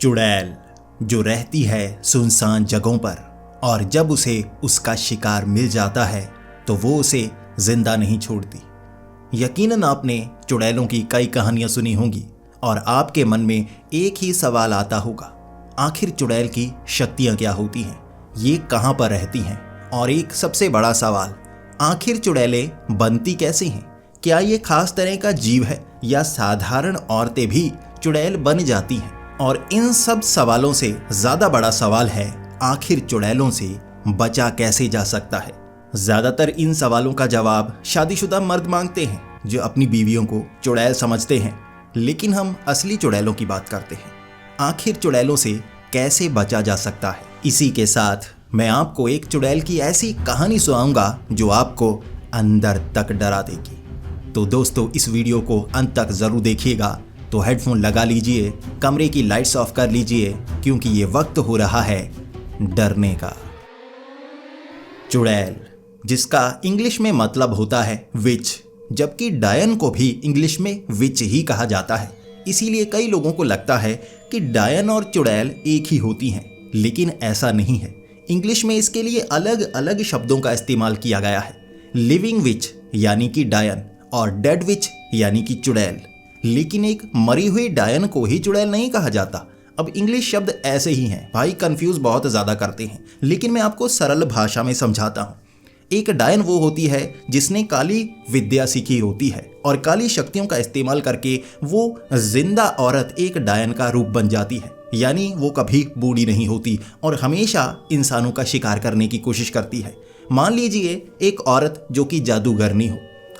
चुड़ैल जो रहती है सुनसान जगहों पर और जब उसे उसका शिकार मिल जाता है तो वो उसे जिंदा नहीं छोड़ती। यकीनन आपने चुड़ैलों की कई कहानियां सुनी होंगी और आपके मन में एक ही सवाल आता होगा, आखिर चुड़ैल की शक्तियां क्या होती हैं, ये कहां पर रहती हैं? और एक सबसे बड़ा सवाल, आखिर चुड़ैलें बनती कैसे हैं? क्या ये खास तरह का जीव है या साधारण औरतें भी चुड़ैल बन जाती हैं? और इन सब सवालों से ज्यादा बड़ा सवाल है, आखिर चुड़ैलों से बचा कैसे जा सकता है? ज्यादातर इन सवालों का जवाब शादीशुदा मर्द मांगते हैं जो अपनी बीवियों को चुड़ैल समझते हैं, लेकिन हम असली चुड़ैलों की बात करते हैं। आखिर चुड़ैलों से कैसे बचा जा सकता है? इसी के साथ मैं आपको एक चुड़ैल की ऐसी कहानी सुनाऊंगा जो आपको अंदर तक डरा देगी। तो दोस्तों, इस वीडियो को अंत तक जरूर देखिएगा। तो हेडफोन लगा लीजिए, कमरे की लाइट्स ऑफ कर लीजिए, क्योंकि ये वक्त हो रहा है डरने का। चुड़ैल, जिसका इंग्लिश में मतलब होता है विच, जबकि डायन को भी इंग्लिश में विच ही कहा जाता है। इसीलिए कई लोगों को लगता है कि डायन और चुड़ैल एक ही होती हैं, लेकिन ऐसा नहीं है। इंग्लिश में इसके लिए अलग अलग शब्दों का इस्तेमाल किया गया है। लिविंग विच यानी कि डायन और डेड विच यानी कि चुड़ैल। लेकिन एक मरी हुई डायन को ही चुड़ैल नहीं कहा जाता। अब इंग्लिश शब्द ऐसे ही हैं भाई, कंफ्यूज बहुत ज़्यादा करते हैं, लेकिन मैं आपको सरल भाषा में समझाता हूँ। एक डायन वो होती है जिसने काली विद्या सीखी होती है और काली शक्तियों का इस्तेमाल करके वो जिंदा औरत एक डायन का रूप बन जाती है। यानी वो कभी बूढ़ी नहीं होती और हमेशा इंसानों का शिकार करने की कोशिश करती है। मान लीजिए एक औरत जो कि जादूगरनी हो।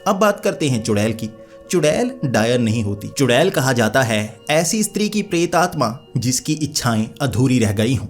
अब बात करते हैं चुड़ैल की। चुड़ैल डायन नहीं होती। चुड़ैल कहा जाता है ऐसी स्त्री की प्रेत आत्मा जिसकी इच्छाएं अधूरी रह गई हों।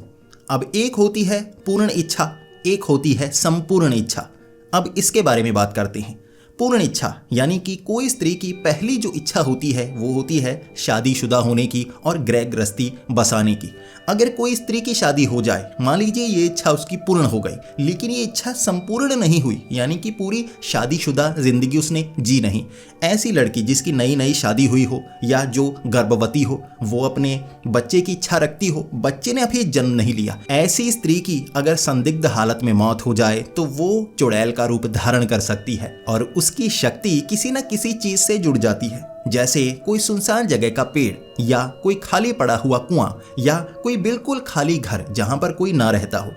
अब एक होती है पूर्ण इच्छा, एक होती है संपूर्ण इच्छा। अब इसके बारे में बात करते हैं। पूर्ण इच्छा यानी कि कोई स्त्री की पहली जो इच्छा होती है वो होती है शादीशुदा होने की और गृह गृहस्थी बसाने की। अगर कोई स्त्री की शादी हो जाए, मान लीजिए ये इच्छा उसकी पूर्ण हो गई, लेकिन ये इच्छा संपूर्ण नहीं हुई, यानी कि पूरी शादीशुदा जिंदगी उसने जी नहीं। ऐसी लड़की जिसकी नई नई शादी हुई हो या जो गर्भवती हो, वो अपने बच्चे की इच्छा रखती हो, बच्चे ने अभी जन्म नहीं लिया, ऐसी स्त्री की अगर संदिग्ध हालत में मौत हो जाए तो वो चुड़ैल का रूप धारण कर सकती है और उसकी शक्ति किसी न किसी चीज से जुड़ जाती है। जैसे कोई सुनसान जगह का पेड़ या कोई खाली पड़ा हुआ कुआं या कोई बिल्कुल खाली घर जहां पर कोई ना रहता हो।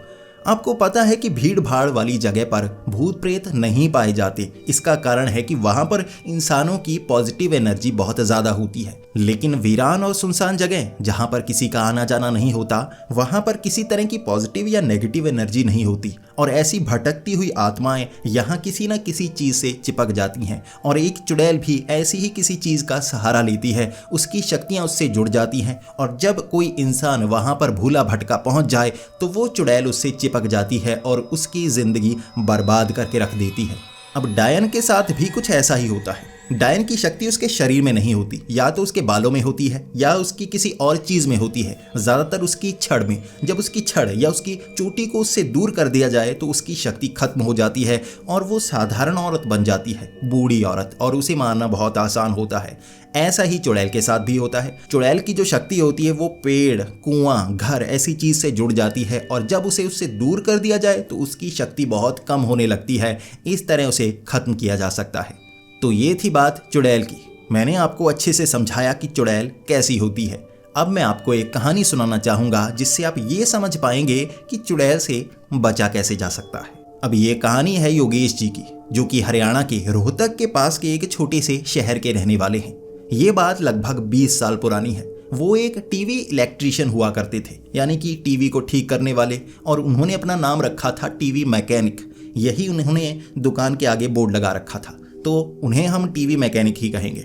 आपको पता है कि भीड़ भाड़ वाली जगह पर भूत प्रेत नहीं पाए जाते। इसका कारण है कि वहां पर इंसानों की पॉजिटिव एनर्जी बहुत ज्यादा होती है। लेकिन वीरान और सुनसान जगह जहां पर किसी का आना जाना नहीं होता, वहां पर किसी तरह की पॉजिटिव या नेगेटिव एनर्जी नहीं होती और ऐसी भटकती हुई आत्माएं यहाँ किसी न किसी चीज से चिपक जाती हैं। और एक चुड़ैल भी ऐसी ही किसी चीज का सहारा लेती है, उसकी शक्तियां उससे जुड़ जाती हैं और जब कोई इंसान वहां पर भूला भटका पहुंच जाए तो वो चुड़ैल उससे चिपक जाती है और उसकी जिंदगी बर्बाद करके रख देती है। अब डायन के साथ भी कुछ ऐसा ही होता है। डायन की शक्ति उसके शरीर में नहीं होती, या तो उसके बालों में होती है या उसकी किसी और चीज में होती है, ज्यादातर उसकी छड़ में। जब उसकी छड़ या उसकी चोटी को उससे दूर कर दिया जाए तो उसकी शक्ति खत्म हो जाती है और वो साधारण औरत बन जाती है, बूढ़ी औरत, और उसे मारना बहुत आसान होता है। ऐसा ही चुड़ैल के साथ भी होता है। चुड़ैल की जो शक्ति होती है वो पेड़, कुआं, घर ऐसी चीज से जुड़ जाती है और जब उसे उससे दूर कर दिया जाए तो उसकी शक्ति बहुत कम होने लगती है। इस तरह उसे खत्म किया जा सकता है। तो ये थी बात चुड़ैल की। मैंने आपको अच्छे से समझाया कि चुड़ैल कैसी होती है। अब मैं आपको एक कहानी सुनाना चाहूंगा जिससे आप ये समझ पाएंगे कि चुड़ैल से बचा कैसे जा सकता है। अब ये कहानी है योगेश जी की, जो कि हरियाणा के रोहतक के पास के एक छोटे से शहर के रहने वाले हैं। ये बात लगभग 20 साल पुरानी है। वो एक टीवी इलेक्ट्रीशियन हुआ करते थे, यानी कि टीवी को ठीक करने वाले, और उन्होंने अपना नाम रखा था टीवी मैकेनिक। यही उन्होंने दुकान के आगे बोर्ड लगा रखा था, तो उन्हें हम टीवी मैकेनिक ही कहेंगे।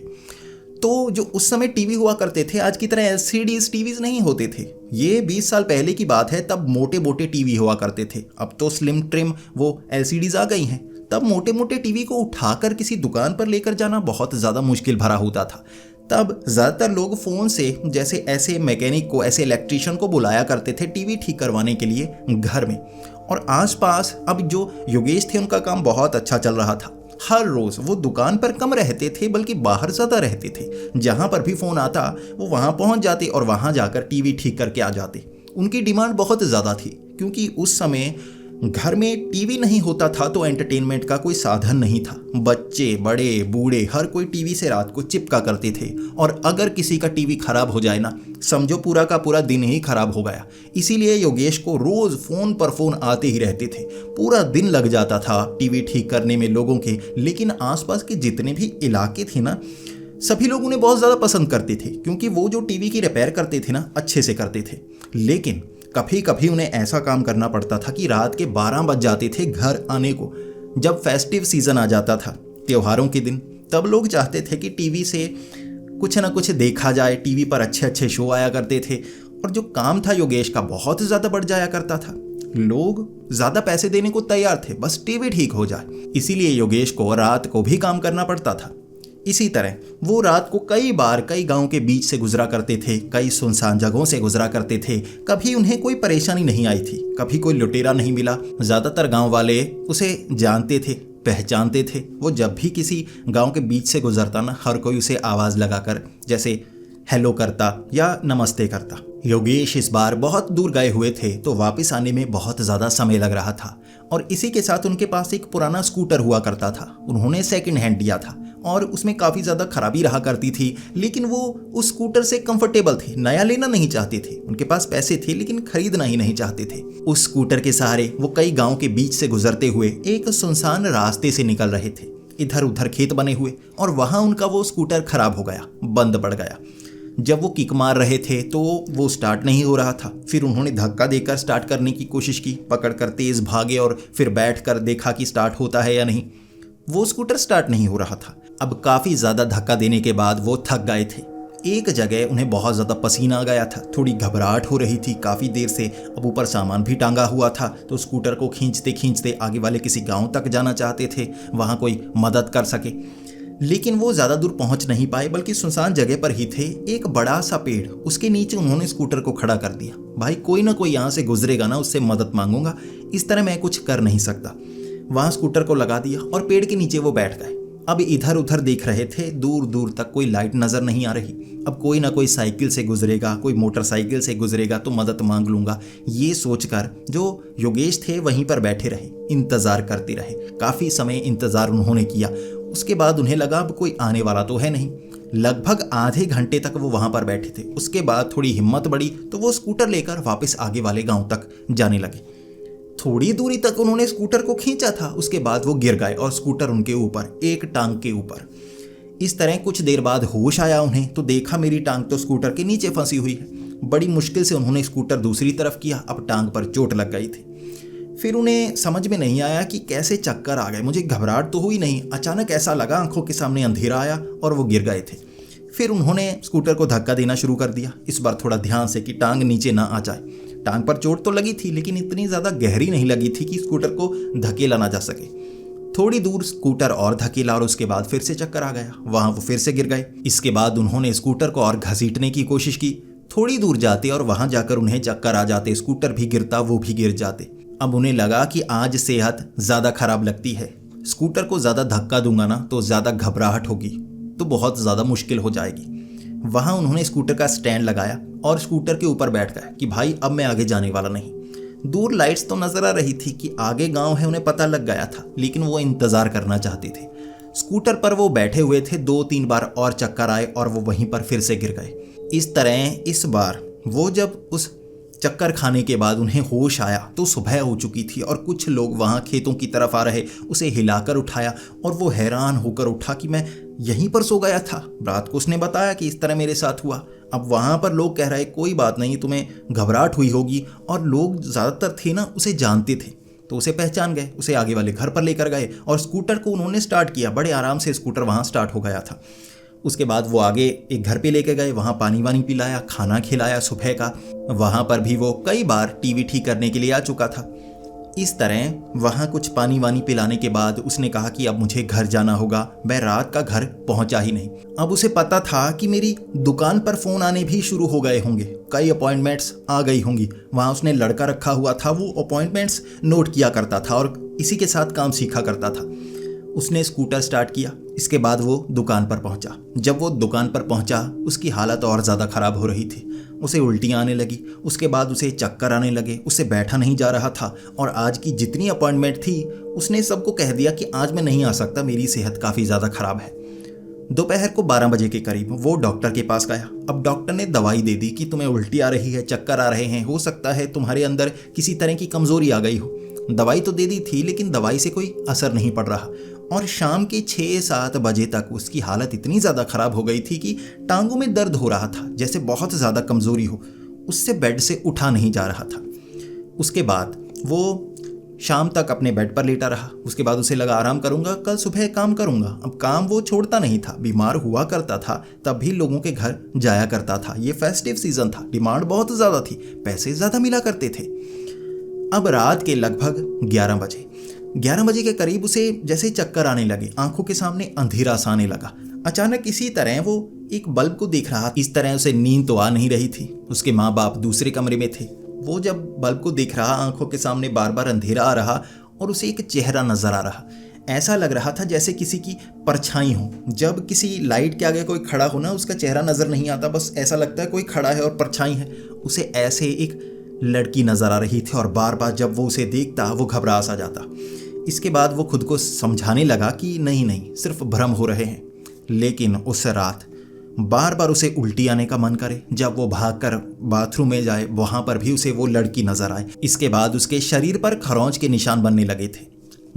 तो जो उस समय टीवी हुआ करते थे, आज की तरह एलसीडीज टीवीज नहीं होते थे। ये 20 साल पहले की बात है, तब मोटे मोटे टीवी हुआ करते थे। अब तो स्लिम ट्रिम वो एलसीडीज आ गई हैं। तब मोटे मोटे टीवी को उठाकर किसी दुकान पर लेकर जाना बहुत ज़्यादा मुश्किल भरा होता था। तब ज़्यादातर लोग फ़ोन से जैसे ऐसे मैकेनिक को, ऐसे इलेक्ट्रीशियन को बुलाया करते थे टीवी ठीक करवाने के लिए घर में। और आसपास अब जो योगेश थे उनका काम बहुत अच्छा चल रहा था। हर रोज़ वो दुकान पर कम रहते थे बल्कि बाहर ज़्यादा रहते थे। जहाँ पर भी फ़ोन आता वो वहाँ पहुँच जाते और वहाँ जाकर टीवी ठीक करके आ जाते। उनकी डिमांड बहुत ज़्यादा थी क्योंकि उस समय घर में टीवी नहीं होता था तो एंटरटेनमेंट का कोई साधन नहीं था। बच्चे बड़े बूढ़े हर कोई टीवी से रात को चिपका करते थे और अगर किसी का टीवी खराब हो जाए ना, समझो पूरा का पूरा दिन ही खराब हो गया। इसीलिए योगेश को रोज फोन पर फोन आते ही रहते थे। पूरा दिन लग जाता था टीवी ठीक करने में लोगों के। लेकिन आसपास के जितने भी इलाके थे ना, सभी लोग उन्हें बहुत ज़्यादा पसंद करते थे क्योंकि वो जो टीवी की रिपेयर करते थे ना, अच्छे से करते थे। लेकिन कभी कभी उन्हें ऐसा काम करना पड़ता था कि रात के 12 बज जाते थे घर आने को। जब फेस्टिव सीजन आ जाता था, त्योहारों के दिन, तब लोग चाहते थे कि टीवी से कुछ ना कुछ देखा जाए। टीवी पर अच्छे अच्छे शो आया करते थे और जो काम था योगेश का बहुत ज़्यादा बढ़ जाया करता था। लोग ज़्यादा पैसे देने को तैयार थे, बस टीवी ठीक हो जाए। इसीलिए योगेश को रात को भी काम करना पड़ता था। इसी तरह वो रात को कई बार कई गांव के बीच से गुजरा करते थे, कई सुनसान जगहों से गुजरा करते थे। कभी उन्हें कोई परेशानी नहीं आई थी, कभी कोई लुटेरा नहीं मिला। ज़्यादातर गांव वाले उसे जानते थे, पहचानते थे। वो जब भी किसी गांव के बीच से गुजरता ना, हर कोई उसे आवाज़ लगाकर जैसे हेलो करता या नमस्ते करता। योगेश इस बार बहुत दूर गए हुए थे तो वापस आने में बहुत ज़्यादा समय लग रहा था और इसी के साथ उनके पास एक पुराना स्कूटर हुआ करता था। उन्होंने सेकंड हैंड लिया था और उसमें काफ़ी ज़्यादा खराबी रहा करती थी, लेकिन वो उस स्कूटर से कंफर्टेबल थे, नया लेना नहीं चाहते थे। उनके पास पैसे थे लेकिन खरीदना ही नहीं चाहते थे। उस स्कूटर के सहारे वो कई गाँव के बीच से गुजरते हुए एक सुनसान रास्ते से निकल रहे थे। इधर उधर खेत बने हुए और वहाँ उनका वो स्कूटर खराब हो गया, बंद पड़ गया। जब वो किक मार रहे थे तो वो स्टार्ट नहीं हो रहा था। फिर उन्होंने धक्का देकर स्टार्ट करने की कोशिश की, पकड़कर तेज़ भागे और फिर बैठकर देखा कि स्टार्ट होता है या नहीं। वो स्कूटर स्टार्ट नहीं हो रहा था। अब काफ़ी ज़्यादा धक्का देने के बाद वो थक गए थे। एक जगह उन्हें बहुत ज़्यादा पसीना आ गया था, थोड़ी घबराहट हो रही थी काफ़ी देर से। अब ऊपर सामान भी टांगा हुआ था तो स्कूटर को खींचते खींचते आगे वाले किसी गाँव तक जाना चाहते थे, वहाँ कोई मदद कर सके। लेकिन वो ज़्यादा दूर पहुंच नहीं पाए बल्कि सुनसान जगह पर ही थे। एक बड़ा सा पेड़, उसके नीचे उन्होंने स्कूटर को खड़ा कर दिया। भाई कोई ना कोई यहाँ से गुजरेगा ना, उससे मदद मांगूंगा, इस तरह मैं कुछ कर नहीं सकता। वहाँ स्कूटर को लगा दिया और पेड़ के नीचे वो बैठ गए। अब इधर उधर देख रहे थे, दूर दूर तक कोई लाइट नज़र नहीं आ रही। अब कोई ना कोई साइकिल से गुजरेगा, कोई मोटरसाइकिल से गुजरेगा तो मदद मांग लूँगा, ये सोचकर जो योगेश थे वहीं पर बैठे रहे, इंतज़ार करते रहे। काफ़ी समय इंतज़ार उन्होंने किया। उसके बाद उन्हें लगा अब कोई आने वाला तो है नहीं। लगभग आधे घंटे तक वो वहाँ पर बैठे थे। उसके बाद थोड़ी हिम्मत बढ़ी तो वो स्कूटर लेकर वापस आगे वाले गांव तक जाने लगे। थोड़ी दूरी तक उन्होंने स्कूटर को खींचा था, उसके बाद वो गिर गए और स्कूटर उनके ऊपर, एक टांग के ऊपर। इस तरह कुछ देर बाद होश आया उन्हें तो देखा मेरी टांग तो स्कूटर के नीचे फंसी हुई है। बड़ी मुश्किल से उन्होंने स्कूटर दूसरी तरफ किया, अब टांग पर चोट लग गई थी। फिर उन्हें समझ में नहीं आया कि कैसे चक्कर आ गए। मुझे घबराहट तो हुई नहीं, अचानक ऐसा लगा आंखों के सामने अंधेरा आया और वो गिर गए थे। फिर उन्होंने स्कूटर को धक्का देना शुरू कर दिया, इस बार थोड़ा ध्यान से कि टांग नीचे ना आ जाए। टांग पर चोट तो लगी थी लेकिन इतनी ज़्यादा गहरी नहीं लगी थी कि स्कूटर को धकेला ना जा सके। थोड़ी दूर स्कूटर और धकेला और उसके बाद फिर से चक्कर आ गया, वहाँ वो फिर से गिर गए। इसके बाद उन्होंने स्कूटर को और घसीटने की कोशिश की। थोड़ी दूर जाते और वहाँ जाकर उन्हें चक्कर आ जाते, स्कूटर भी गिरता, वो भी गिर जाते। अब उन्हें लगा कि आज सेहत ज़्यादा खराब लगती है, स्कूटर को ज़्यादा धक्का दूंगा ना तो ज़्यादा घबराहट होगी, तो बहुत ज़्यादा मुश्किल हो जाएगी। वहाँ उन्होंने स्कूटर का स्टैंड लगाया और स्कूटर के ऊपर बैठ गए कि भाई अब मैं आगे जाने वाला नहीं। दूर लाइट्स तो नज़र आ रही थी कि आगे गांव है, उन्हें पता लग गया था, लेकिन वो इंतज़ार करना चाहते थे। स्कूटर पर वो बैठे हुए थे, 2-3 बार और चक्कर आए और वो वहीं पर फिर से गिर गए। इस तरह इस बार वो जब उस चक्कर खाने के बाद उन्हें होश आया तो सुबह हो चुकी थी और कुछ लोग वहाँ खेतों की तरफ आ रहे, उसे हिलाकर उठाया और वो हैरान होकर उठा कि मैं यहीं पर सो गया था। रात को उसने बताया कि इस तरह मेरे साथ हुआ। अब वहाँ पर लोग कह रहे कोई बात नहीं, तुम्हें घबराहट हुई होगी, और लोग ज़्यादातर थे ना उसे जानते थे तो उसे पहचान गए। उसे आगे वाले घर पर लेकर गए और स्कूटर को उन्होंने स्टार्ट किया। बड़े आराम से स्कूटर वहाँ स्टार्ट हो गया था। उसके बाद वो आगे एक घर पे लेके गए, वहाँ पानी वानी पिलाया, खाना खिलाया सुबह का। वहाँ पर भी वो कई बार टीवी ठीक करने के लिए आ चुका था। इस तरह वहाँ कुछ पानी वानी पिलाने के बाद उसने कहा कि अब मुझे घर जाना होगा। मैं रात का घर पहुँचा ही नहीं। अब उसे पता था कि मेरी दुकान पर फ़ोन आने भी शुरू हो गए होंगे, कई अपॉइंटमेंट्स आ गई होंगी। वहाँ उसने लड़का रखा हुआ था, वो अपॉइंटमेंट्स नोट किया करता था और इसी के साथ काम सीखा करता था। उसने स्कूटर स्टार्ट किया। इसके बाद वो दुकान पर पहुंचा। जब वो दुकान पर पहुंचा उसकी हालत और ज़्यादा ख़राब हो रही थी। उसे उल्टियाँ आने लगी, उसके बाद उसे चक्कर आने लगे, उससे बैठा नहीं जा रहा था। और आज की जितनी अपॉइंटमेंट थी उसने सबको कह दिया कि आज मैं नहीं आ सकता, मेरी सेहत काफ़ी ज़्यादा ख़राब है। दोपहर को 12 बजे के करीब वो डॉक्टर के पास गया। अब डॉक्टर ने दवाई दे दी कि तुम्हें उल्टी आ रही है, चक्कर आ रहे हैं, हो सकता है तुम्हारे अंदर किसी तरह की कमज़ोरी आ गई हो। दवाई तो दे दी थी लेकिन दवाई से कोई असर नहीं पड़ रहा। और शाम के 6-7 बजे तक उसकी हालत इतनी ज़्यादा ख़राब हो गई थी कि टांगों में दर्द हो रहा था, जैसे बहुत ज़्यादा कमज़ोरी हो। उससे बेड से उठा नहीं जा रहा था। उसके बाद वो शाम तक अपने बेड पर लेटा रहा। उसके बाद उसे लगा आराम करूंगा, कल सुबह काम करूंगा। अब काम वो छोड़ता नहीं था, बीमार हुआ करता था तब भी लोगों के घर जाया करता था। ये फेस्टिव सीजन था, डिमांड बहुत ज़्यादा थी, पैसे ज़्यादा मिला करते थे। अब रात के लगभग 11 बजे के करीब उसे जैसे चक्कर आने लगे, आंखों के सामने अंधेरा सा आने लगा। अचानक इसी तरह वो एक बल्ब को देख रहा। इस तरह उसे नींद तो आ नहीं रही थी। उसके माँ बाप दूसरे कमरे में थे। वो जब बल्ब को देख रहा, आंखों के सामने बार बार अंधेरा आ रहा और उसे एक चेहरा नजर आ रहा। ऐसा लग रहा था जैसे किसी की परछाई हो। जब किसी लाइट के आगे कोई खड़ा हो ना, उसका चेहरा नजर नहीं आता, बस ऐसा लगता है कोई खड़ा है और परछाई है। उसे ऐसे एक लड़की नजर आ रही थी और बार बार जब वो उसे देखता वो घबरा सा जाता। इसके बाद वो खुद को समझाने लगा कि नहीं, सिर्फ भ्रम हो रहे हैं। लेकिन उस रात बार बार उसे उल्टी आने का मन करे। जब वो भागकर बाथरूम में जाए वहां पर भी उसे वो लड़की नजर आए। इसके बाद उसके शरीर पर खरोंच के निशान बनने लगे थे।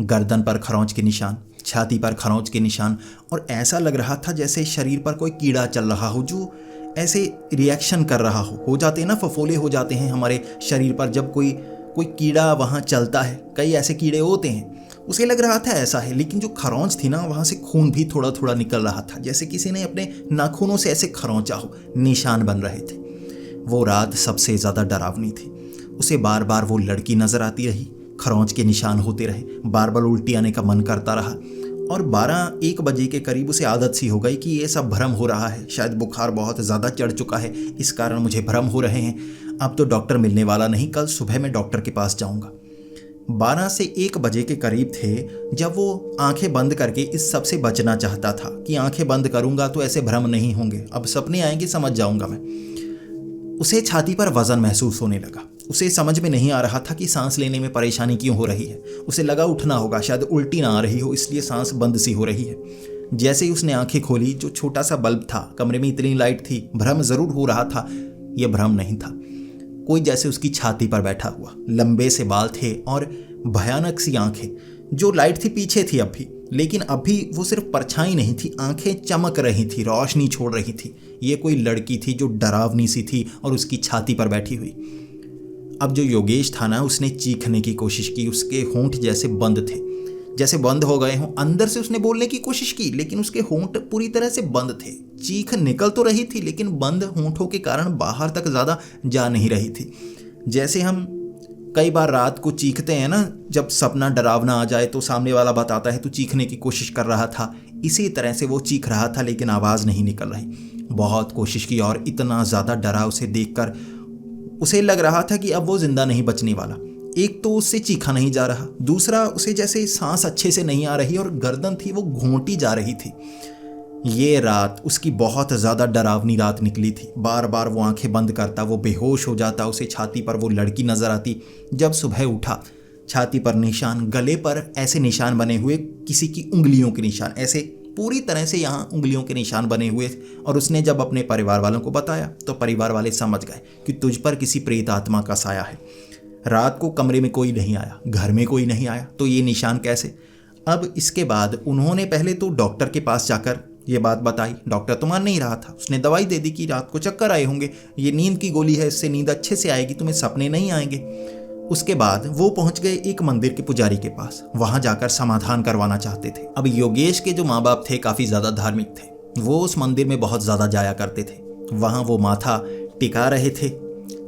गर्दन पर खरोंच के निशान, छाती पर खरोंच के निशान, और ऐसा लग रहा था जैसे शरीर पर कोई कीड़ा चल रहा हो जो ऐसे रिएक्शन कर रहा हो जाते हैं ना, फफोले हो जाते हैं हमारे शरीर पर जब कोई कीड़ा वहाँ चलता है। कई ऐसे कीड़े होते हैं, उसे लग रहा था ऐसा है। लेकिन जो खरोंच थी ना, वहाँ से खून भी थोड़ा थोड़ा निकल रहा था, जैसे किसी ने अपने नाखूनों से ऐसे खरोंचा हो, निशान बन रहे थे। वो रात सबसे ज़्यादा डरावनी थी। उसे बार बार वो लड़की नज़र आती रही, खरोंच के निशान होते रहे, बार बार उल्टी आने का मन करता रहा। और 12-1 बजे के करीब उसे आदत सी हो गई कि ये सब भ्रम हो रहा है, शायद बुखार बहुत ज़्यादा चढ़ चुका है, इस कारण मुझे भ्रम हो रहे हैं। अब तो डॉक्टर मिलने वाला नहीं, कल सुबह मैं डॉक्टर के पास जाऊंगा। 12 से 1 बजे के करीब थे जब वो आंखें बंद करके इस सब से बचना चाहता था कि आंखें बंद करूंगा तो ऐसे भ्रम नहीं होंगे, अब सपने आएंगे, समझ जाऊंगा मैं। उसे छाती पर वजन महसूस होने लगा। उसे समझ में नहीं आ रहा था कि सांस लेने में परेशानी क्यों हो रही है। उसे लगा उठना होगा, शायद उल्टी ना आ रही हो, इसलिए सांस बंद सी हो रही है। जैसे ही उसने आंखें खोली, जो छोटा सा बल्ब था, कमरे में इतनी लाइट थी, भ्रम जरूर हो रहा था, यह भ्रम नहीं था। कोई जैसे उसकी छाती पर बैठा हुआ, लंबे से बाल थे और भयानक सी आंखें। जो लाइट थी पीछे थी अब भी, लेकिन अभी वो सिर्फ परछाई नहीं थी, आंखें चमक रही थी, रोशनी छोड़ रही थी। ये कोई लड़की थी जो डरावनी सी थी और उसकी छाती पर बैठी हुई। अब जो योगेश था ना, उसने चीखने की कोशिश की। उसके होंठ जैसे बंद थे, जैसे बंद हो गए हों। अंदर से उसने बोलने की कोशिश की लेकिन उसके होंठ पूरी तरह से बंद थे। चीख निकल तो रही थी लेकिन बंद होंठों के कारण बाहर तक ज़्यादा जा नहीं रही थी। जैसे हम कई बार रात को चीखते हैं ना, जब सपना डरावना आ जाए तो सामने वाला बताता है तो चीखने की कोशिश कर रहा था, इसी तरह से वो चीख रहा था लेकिन आवाज़ नहीं निकल रही। बहुत कोशिश की और इतना ज़्यादा डरा उसे देखकर। उसे लग रहा था कि अब वो जिंदा नहीं बचने वाला। एक तो उससे चीखा नहीं जा रहा, दूसरा उसे जैसे सांस अच्छे से नहीं आ रही और गर्दन थी वो घोंटी जा रही थी। ये रात उसकी बहुत ज़्यादा डरावनी रात निकली थी। बार बार वो आंखें बंद करता, वो बेहोश हो जाता, उसे छाती पर वो लड़की नज़र आती। जब सुबह उठा, छाती पर निशान, गले पर ऐसे निशान बने हुए, किसी की उंगलियों के निशान, ऐसे पूरी तरह से यहाँ उंगलियों के निशान बने हुए। और उसने जब अपने परिवार वालों को बताया तो परिवार वाले समझ गए कि तुझ पर किसी प्रेत आत्मा का साया है। रात को कमरे में कोई नहीं आया, घर में कोई नहीं आया, तो ये निशान कैसे? अब इसके बाद उन्होंने पहले तो डॉक्टर के पास जाकर ये बात बताई। डॉक्टर तो मान नहीं रहा था। उसने दवाई दे दी कि रात को चक्कर आए होंगे, ये नींद की गोली है, इससे नींद अच्छे से आएगी, तुम्हें सपने नहीं आएंगे। उसके बाद वो पहुंच गए एक मंदिर के पुजारी के पास, वहां जाकर समाधान करवाना चाहते थे। अब योगेश के जो माँ बाप थे काफ़ी ज़्यादा धार्मिक थे, वो उस मंदिर में बहुत ज़्यादा जाया करते थे। वहाँ वो माथा टिका रहे थे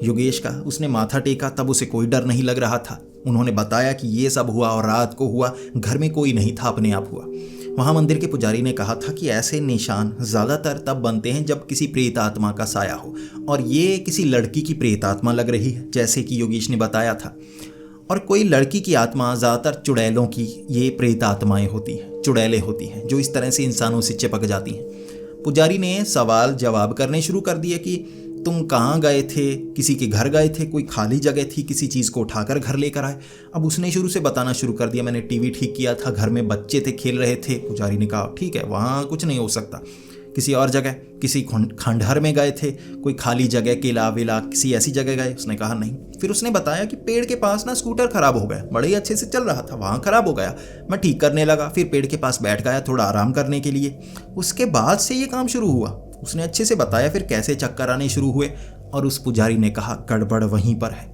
योगेश का। उसने माथा टेका, तब उसे कोई डर नहीं लग रहा था। उन्होंने बताया कि ये सब हुआ और रात को हुआ, घर में कोई नहीं था, अपने आप हुआ। वहाँ मंदिर के पुजारी ने कहा था कि ऐसे निशान ज़्यादातर तब बनते हैं जब किसी प्रेत आत्मा का साया हो, और ये किसी लड़की की प्रेत आत्मा लग रही है, जैसे कि योगेश ने बताया था। और कोई लड़की की आत्मा, ज़्यादातर चुड़ैलों की ये प्रेत आत्माएं होती हैं, चुड़ैलें होती हैं जो इस तरह से इंसानों से चिपक जाती हैं। पुजारी ने सवाल जवाब करने शुरू कर दिए कि तुम कहाँ गए थे, किसी के घर गए थे, कोई खाली जगह थी, किसी चीज़ को उठाकर घर लेकर आए। अब उसने शुरू से बताना शुरू कर दिया, मैंने टीवी ठीक किया था, घर में बच्चे थे खेल रहे थे। पुजारी ने कहा ठीक है, वहाँ कुछ नहीं हो सकता। किसी और जगह, किसी खंडहर में गए थे, कोई खाली जगह, किला विला, किसी ऐसी जगह गए? उसने कहा नहीं। फिर उसने बताया कि पेड़ के पास ना स्कूटर खराब हो गया, बड़े ही अच्छे से चल रहा था, वहाँ खराब हो गया, मैं ठीक करने लगा, फिर पेड़ के पास बैठ गया थोड़ा आराम करने के लिए, उसके बाद से ये काम शुरू हुआ। उसने अच्छे से बताया फिर कैसे चक्कर आने शुरू हुए। और उस पुजारी ने कहा गड़बड़ वहीं पर है।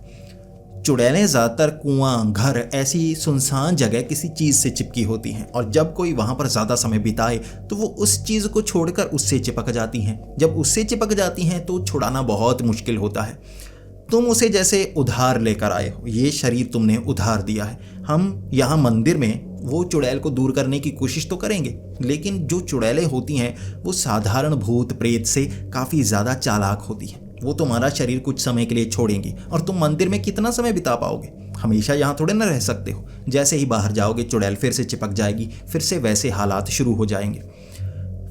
चुड़ैलें ज़्यादातर कुआं, घर, ऐसी सुनसान जगह किसी चीज़ से चिपकी होती हैं और जब कोई वहाँ पर ज़्यादा समय बिताए तो वो उस चीज़ को छोड़कर उससे चिपक जाती हैं। जब उससे चिपक जाती हैं तो छुड़ाना बहुत मुश्किल होता है। तुम उसे जैसे उधार लेकर आए हो, ये शरीर तुमने उधार दिया है। हम यहाँ मंदिर में वो चुड़ैल को दूर करने की कोशिश तो करेंगे, लेकिन जो चुड़ैलें होती हैं वो साधारण भूत प्रेत से काफ़ी ज़्यादा चालाक होती हैं। वो तुम्हारा शरीर कुछ समय के लिए छोड़ेंगी और तुम मंदिर में कितना समय बिता पाओगे? हमेशा यहाँ थोड़े ना रह सकते हो। जैसे ही बाहर जाओगे चुड़ैल फिर से चिपक जाएगी, फिर से वैसे हालात शुरू हो जाएंगे।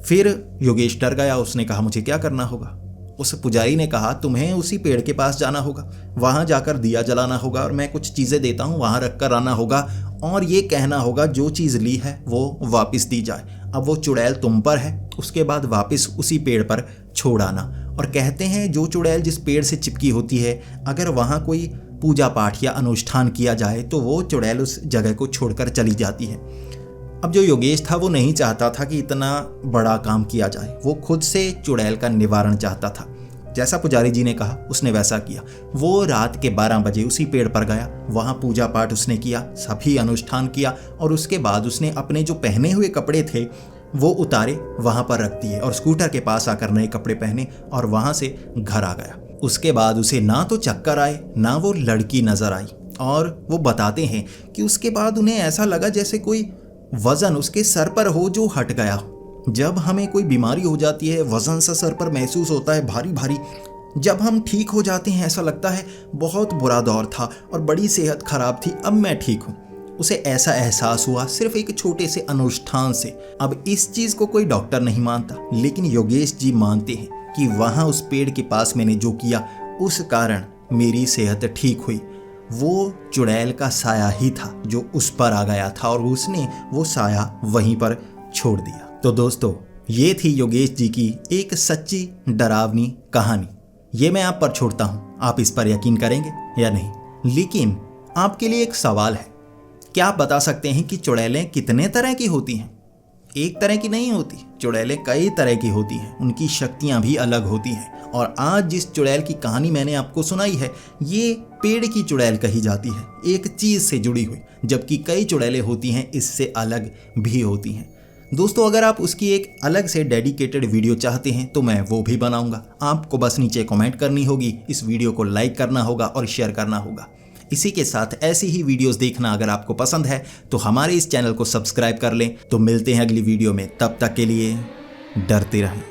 फिर योगेश डर गया, उसने कहा मुझे क्या करना होगा? उस पुजारी ने कहा तुम्हें उसी पेड़ के पास जाना होगा, वहाँ जाकर दिया जलाना होगा और मैं कुछ चीज़ें देता हूँ वहाँ रख कर आना होगा और ये कहना होगा जो चीज़ ली है वो वापस दी जाए। अब वो चुड़ैल तुम पर है, उसके बाद वापस उसी पेड़ पर छोड़ आना। और कहते हैं जो चुड़ैल जिस पेड़ से चिपकी होती है, अगर वहाँ कोई पूजा पाठ या अनुष्ठान किया जाए तो वो चुड़ैल उस जगह को छोड़कर चली जाती है। अब जो योगेश था वो नहीं चाहता था कि इतना बड़ा काम किया जाए, वो खुद से चुड़ैल का निवारण चाहता था। जैसा पुजारी जी ने कहा उसने वैसा किया। वो रात के 12 बजे उसी पेड़ पर गया, वहाँ पूजा पाठ उसने किया, सभी अनुष्ठान किया और उसके बाद उसने अपने जो पहने हुए कपड़े थे वो उतारे, वहाँ पर रख दिए और स्कूटर के पास आकर नए कपड़े पहने और वहाँ से घर आ गया। उसके बाद उसे ना तो चक्कर आए ना वो लड़की नजर आई और वो बताते हैं कि उसके बाद उन्हें ऐसा लगा जैसे कोई वजन उसके सर पर हो जो हट गया हो। जब हमें कोई बीमारी हो जाती है वजन सा सर पर महसूस होता है, भारी भारी। जब हम ठीक हो जाते हैं ऐसा लगता है बहुत बुरा दौर था और बड़ी सेहत खराब थी, अब मैं ठीक हूँ। उसे ऐसा एहसास हुआ सिर्फ एक छोटे से अनुष्ठान से। अब इस चीज़ को कोई डॉक्टर नहीं मानता, लेकिन योगेश जी मानते हैं कि वहाँ उस पेड़ के पास मैंने जो किया उस कारण मेरी सेहत ठीक हुई। वो चुड़ैल का साया ही था जो उस पर आ गया था और उसने वो साया वहीं पर छोड़ दिया। तो दोस्तों, ये थी योगेश जी की एक सच्ची डरावनी कहानी। ये मैं आप पर छोड़ता हूँ, आप इस पर यकीन करेंगे या नहीं। लेकिन आपके लिए एक सवाल है, क्या आप बता सकते हैं कि चुड़ैलें कितने तरह की होती हैं? एक तरह की नहीं होती, चुड़ैलें कई तरह की होती हैं, उनकी शक्तियाँ भी अलग होती हैं। और आज जिस चुड़ैल की कहानी मैंने आपको सुनाई है ये पेड़ की चुड़ैल कही जाती है, एक चीज़ से जुड़ी हुई, जबकि कई चुड़ैलें होती हैं इससे अलग भी होती हैं। दोस्तों, अगर आप उसकी एक अलग से डेडिकेटेड वीडियो चाहते हैं तो मैं वो भी बनाऊंगा। आपको बस नीचे कमेंट करनी होगी, इस वीडियो को लाइक करना होगा और शेयर करना होगा। इसी के साथ ऐसी ही वीडियोस देखना अगर आपको पसंद है तो हमारे इस चैनल को सब्सक्राइब कर लें। तो मिलते हैं अगली वीडियो में, तब तक के लिए डरते रहें।